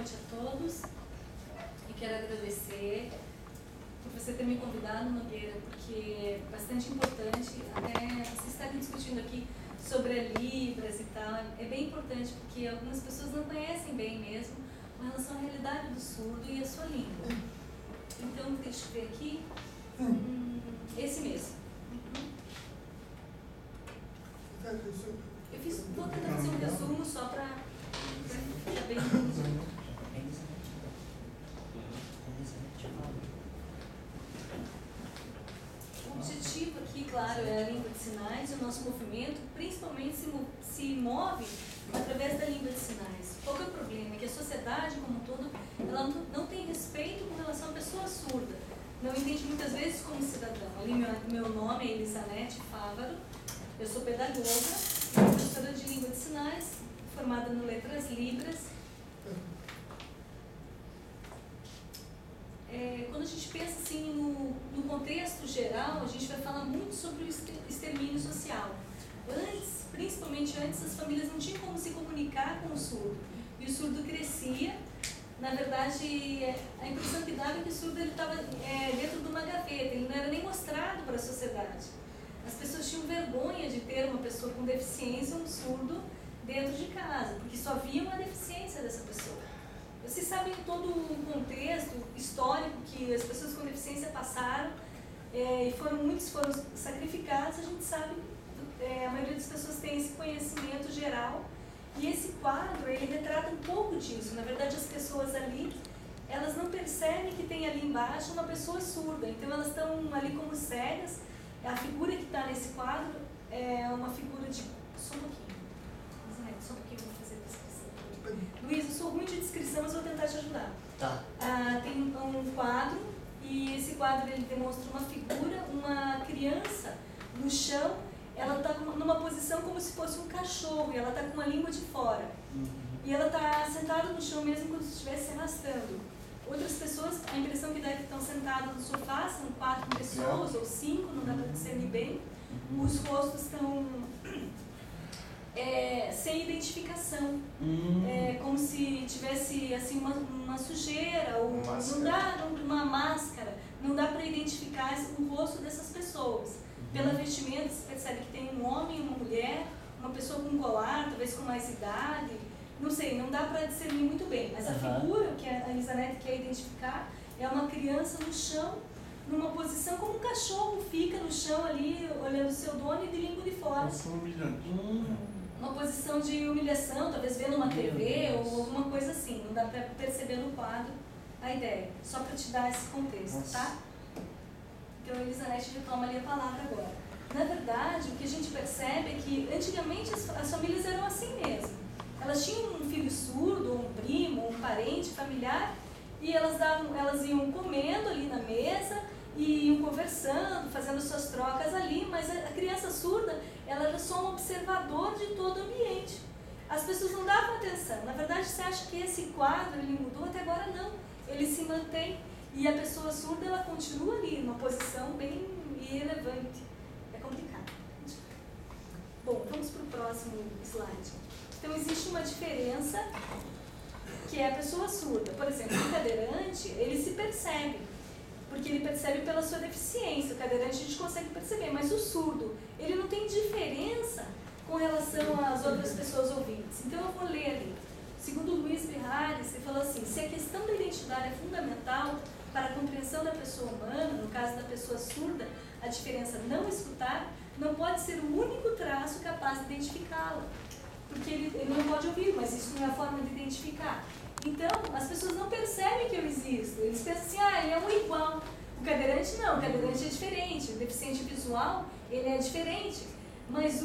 noite a todos e quero agradecer por você ter me convidado, Nogueira, porque é bastante importante, até vocês estarem discutindo aqui sobre a Libras e tal, é bem importante porque algumas pessoas não conhecem bem mesmo com relação à realidade do surdo e a sua língua. Então, deixa eu ver aqui, esse mesmo. Eu vou tentar fazer um resumo só para ficar bem. O objetivo aqui, claro, é a língua de sinais, e o nosso movimento principalmente se move através da língua de sinais. Qual que é o problema? É que a sociedade como um todo, ela não tem respeito com relação à pessoa surda. Não entende muitas vezes como cidadão. Ali meu nome é Elisanete Fávaro, eu sou pedagoga e professora de língua de sinais, formada no Letras Libras. Quando a gente pensa assim no contexto geral, a gente vai falar muito sobre o extermínio social. Antes, principalmente antes, as famílias não tinham como se comunicar com o surdo. E o surdo crescia. Na verdade, a impressão que dava é que o surdo estava dentro de uma gaveta, ele não era nem mostrado para a sociedade. As pessoas tinham vergonha de ter uma pessoa com deficiência, um surdo, dentro de casa, porque só viam a deficiência dessa pessoa. Vocês sabem todo o contexto histórico que as pessoas com deficiência passaram, e muitos foram sacrificados. A gente sabe, a maioria das pessoas tem esse conhecimento geral, e esse quadro, ele retrata um pouco disso. Na verdade, as pessoas ali, elas não percebem que tem ali embaixo uma pessoa surda, então elas estão ali como cegas. A figura que está nesse quadro é uma figura de... Só um pouquinho. Só um pouquinho, vou fazer a descrição. Luiz, eu sou ruim de descrição, mas vou tentar te ajudar. Tá. Tem um quadro, e esse quadro ele demonstra uma figura, uma criança no chão. Ela está numa posição como se fosse um cachorro, e ela está com a língua de fora. E ela está sentada no chão mesmo como se estivesse se arrastando. Outras pessoas, a impressão que dá é que estão sentadas no sofá, são 4 pessoas ou 5, não dá para discernir bem. Os rostos estão sem identificação, como se tivesse assim, uma sujeira, ou uma máscara. Não dá para identificar o rosto dessas pessoas. Pela vestimenta, você percebe que tem um homem, uma mulher, uma pessoa com colar, talvez com mais idade. Não sei, não dá para discernir muito bem, mas a figura que a Elisanete quer identificar é uma criança no chão, numa posição como um cachorro fica no chão ali, olhando o seu dono e de língua de fora. Uma posição de humilhação, talvez vendo uma TV ou alguma coisa assim. Não dá para perceber no quadro a ideia, só para te dar esse contexto, tá? Então a Elisanete retoma ali a palavra agora. Na verdade, o que a gente percebe é que antigamente as famílias eram assim mesmo. Elas tinham um filho surdo, um primo, um parente, familiar, e elas iam comendo ali na mesa, e iam conversando, fazendo suas trocas ali, mas a criança surda, ela era só um observador de todo o ambiente. As pessoas não davam atenção. Na verdade, você acha que esse quadro ele mudou? Até agora não. Ele se mantém, e a pessoa surda, ela continua ali, numa posição bem irrelevante. É complicado. Bom, vamos para o próximo slide. Então, existe uma diferença, que é a pessoa surda. Por exemplo, o cadeirante, ele se percebe, porque ele percebe pela sua deficiência. O cadeirante a gente consegue perceber, mas o surdo, ele não tem diferença com relação às outras pessoas ouvintes. Então, eu vou ler ali. Segundo Luiz Brihares, ele falou assim: se a questão da identidade é fundamental para a compreensão da pessoa humana, no caso da pessoa surda, a diferença não escutar não pode ser o único traço capaz de identificá-la. Porque ele não pode ouvir, mas isso não é a forma de identificar. Então, as pessoas não percebem que eu existo. Eles pensam assim, ele é um igual. O cadeirante não, o cadeirante é diferente. O deficiente visual, ele é diferente. Mas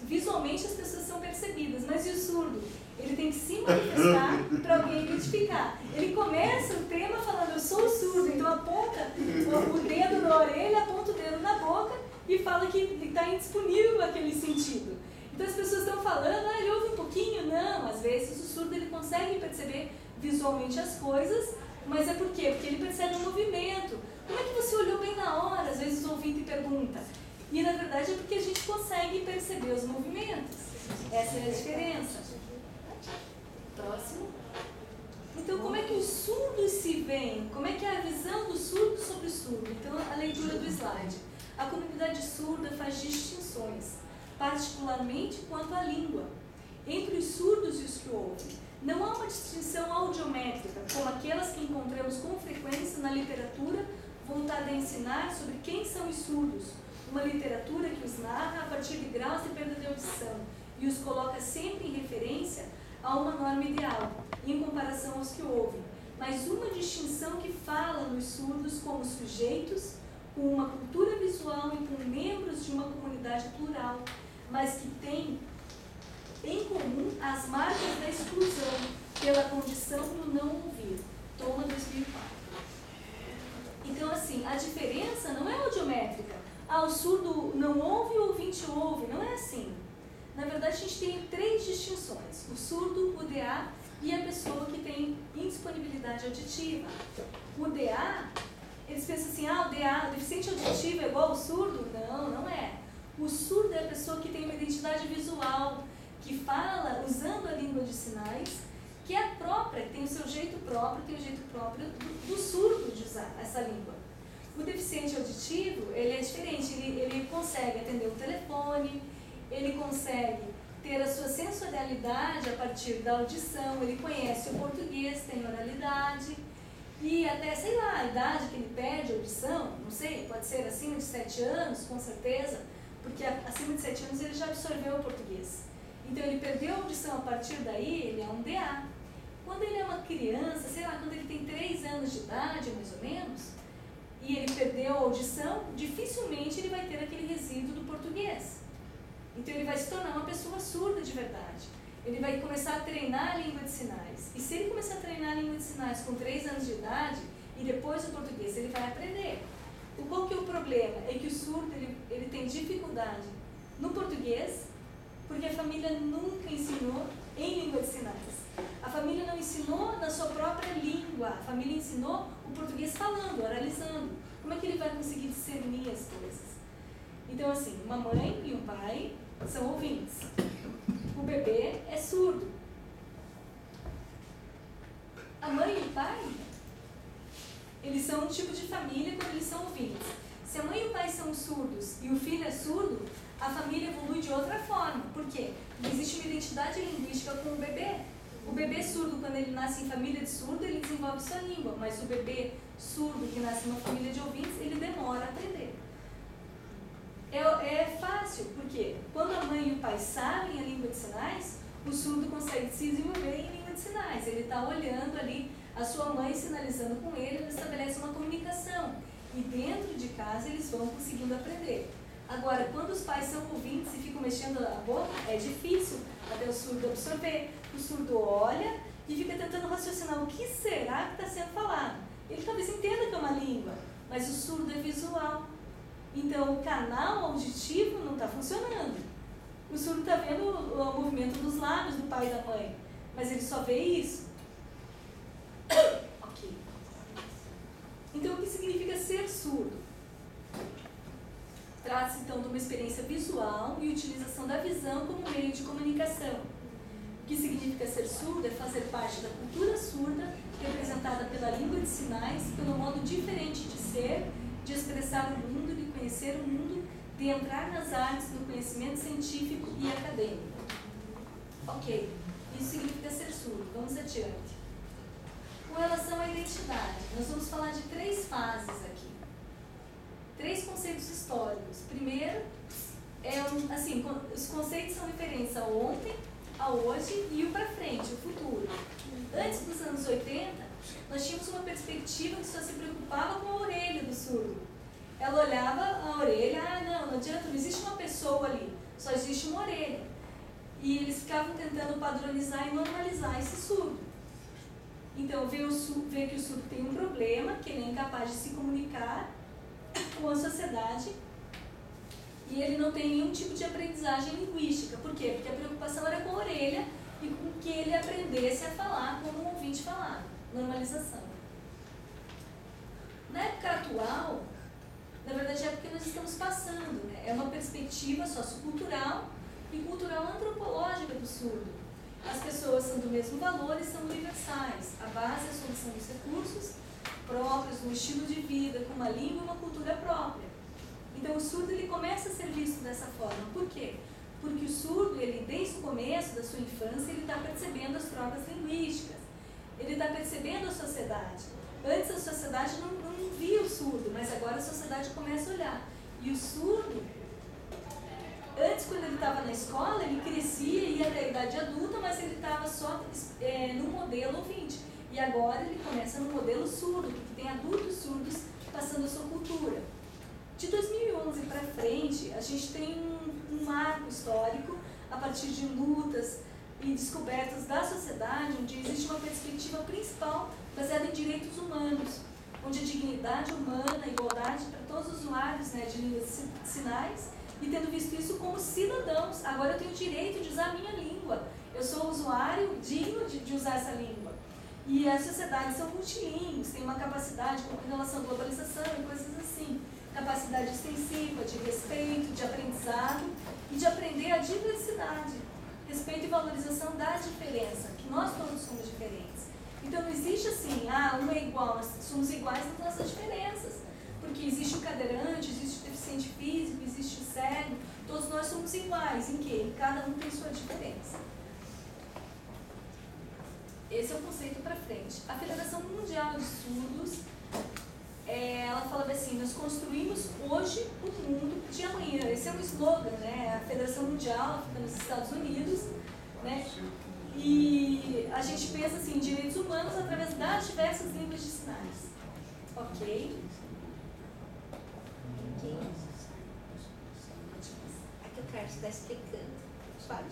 visualmente as pessoas são percebidas. Mas e o surdo? Ele tem que se manifestar para alguém identificar. Ele começa o tema falando, eu sou surdo. Então aponta o dedo na orelha, aponta o dedo na boca e fala que está indisponível aquele sentido. Então as pessoas estão falando, ele ouve um pouquinho? Não, às vezes o surdo ele consegue perceber visualmente as coisas, mas é por quê? Porque ele percebe o movimento. Como é que você olhou bem na hora? Às vezes o ouvinte pergunta. E na verdade é porque a gente consegue perceber os movimentos. Essa é a diferença. Próximo. slide. A comunidade surda faz distinções, particularmente quanto à língua, entre os surdos e os que ouvem. Não há uma distinção audiométrica, como aquelas que encontramos com frequência na literatura voltada a ensinar sobre quem são os surdos, uma literatura que os narra a partir de graus de perda de audição e os coloca sempre em referência a uma norma ideal, em comparação aos que ouvem, mas uma distinção que fala nos surdos como sujeitos com uma cultura visual e com membros de uma comunidade plural, mas que tem em comum as marcas da exclusão pela condição do não ouvir. Toma 2004. Então, assim, a diferença não é audiométrica. O surdo não ouve e o ouvinte ouve. Não é assim. Na verdade, a gente tem 3 distinções. O surdo, o DA e a pessoa que tem indisponibilidade auditiva. O DA, eles pensam assim, o DA, o deficiente auditivo é igual ao surdo? Não, não é. O surdo é a pessoa que tem uma identidade visual, que fala usando a língua de sinais, que é própria, que tem o seu jeito próprio, tem o jeito próprio do surdo de usar essa língua. O deficiente auditivo, ele é diferente, ele consegue atender o telefone, ele consegue ter a sua sensorialidade a partir da audição, ele conhece o português, tem oralidade, e até, sei lá, a idade que ele pede audição, não sei, pode ser acima de 7 anos, com certeza, porque acima de 7 anos ele já absorveu o português. Então, ele perdeu a audição, a partir daí, ele é um DA. Quando ele é uma criança, sei lá, quando ele tem 3 anos de idade, mais ou menos, e ele perdeu a audição, dificilmente ele vai ter aquele resíduo do português. Então, ele vai se tornar uma pessoa surda de verdade. Ele vai começar a treinar a língua de sinais. E se ele começar a treinar a língua de sinais com 3 anos de idade, e depois o português, ele vai aprender. Qual que é o problema? É que o surdo, ele tem dificuldade no português, porque a família nunca ensinou em língua de sinais. A família não ensinou na sua própria língua. A família ensinou o português falando, oralizando. Como é que ele vai conseguir discernir as coisas? Então, assim, uma mãe e um pai são ouvintes. O bebê é surdo. A mãe e o pai, eles são um tipo de família quando eles são ouvintes. Se a mãe e o pai são surdos e o filho é surdo, a família evolui de outra forma. Por quê? Porque existe uma identidade linguística com o bebê. O bebê surdo, quando ele nasce em família de surdo, ele desenvolve sua língua. Mas o bebê surdo que nasce em uma família de ouvintes, ele demora a aprender. É fácil, porque quando a mãe e o pai sabem a língua de sinais, o surdo consegue se desenvolver em língua de sinais. Ele está olhando ali a sua mãe sinalizando com ele, ele estabelece uma comunicação. E dentro de casa eles vão conseguindo aprender. Agora, quando os pais são ouvintes e ficam mexendo a boca, é difícil até o surdo absorver. O surdo olha e fica tentando raciocinar o que será que está sendo falado. Ele talvez entenda que é uma língua, mas o surdo é visual. Então, o canal auditivo não está funcionando. O surdo está vendo o movimento dos lábios do pai e da mãe, mas ele só vê isso. Ok. Então, o que significa ser surdo? Trata-se, então, de uma experiência visual e utilização da visão como meio de comunicação. O que significa ser surdo é fazer parte da cultura surda, representada pela língua de sinais, pelo modo diferente de ser, de expressar o mundo, de conhecer o mundo, de entrar nas artes do conhecimento científico e acadêmico. Ok, isso significa ser surdo. Vamos adiante. Com relação à identidade, nós vamos falar de 3 fases aqui. 3 conceitos históricos. Primeiro, assim, os conceitos são referentes ao ontem, ao hoje e o para frente, o futuro. Antes dos anos 80, nós tínhamos uma perspectiva que só se preocupava com a orelha do surdo. Ela olhava a orelha, não adianta, não existe uma pessoa ali, só existe uma orelha. E eles ficavam tentando padronizar e normalizar esse surdo. Então, vê que o surdo tem um problema, que ele é incapaz de se comunicar com a sociedade e ele não tem nenhum tipo de aprendizagem linguística. Por quê? Porque a preocupação era com a orelha e com que ele aprendesse a falar como um ouvinte falava. Normalização. Na época atual, na verdade é porque nós estamos passando, né? É uma perspectiva sociocultural e cultural antropológica do surdo. As pessoas são do mesmo valor e são universais. A base é a solução dos recursos próprios, um estilo de vida, com uma língua e uma cultura própria. Então o surdo ele começa a ser visto dessa forma. Por quê? Porque o surdo, ele, desde o começo da sua infância, ele está percebendo as trocas linguísticas, ele está percebendo a sociedade. Antes a sociedade não via o surdo, mas agora a sociedade começa a olhar. E o surdo, antes, quando ele estava na escola, ele crescia e ia até a idade adulta, mas ele estava só no modelo ouvinte. E agora ele começa no modelo surdo, porque tem adultos surdos passando a sua cultura. De 2011 para frente, a gente tem um marco histórico a partir de lutas e descobertas da sociedade, onde existe uma perspectiva principal baseada em direitos humanos, onde a dignidade humana, a igualdade para todos os usuários, né, de línguas de sinais, e tendo visto isso como cidadãos. Agora eu tenho o direito de usar a minha língua, eu sou usuário digno de usar essa língua. E as sociedades são multilíngues, têm uma capacidade com relação à globalização e coisas assim, capacidade extensiva, de respeito, de aprendizado e de aprender a diversidade, respeito e valorização da diferença, que nós todos somos diferentes. Então não existe assim, uma é igual, nós somos iguais nas nossas diferenças, porque existe o cadeirante, existe o deficiente físico, existe o cego, todos nós somos iguais, em quê? Cada um tem sua diferença. Esse é o conceito para frente. A Federação Mundial de Surdos, ela falava assim, nós construímos hoje o mundo de amanhã. Esse é um slogan, né? A Federação Mundial, fica nos Estados Unidos, né? E a gente pensa assim, em direitos humanos através das diversas línguas de sinais. Ok? Aqui o Carlos está explicando. Fala.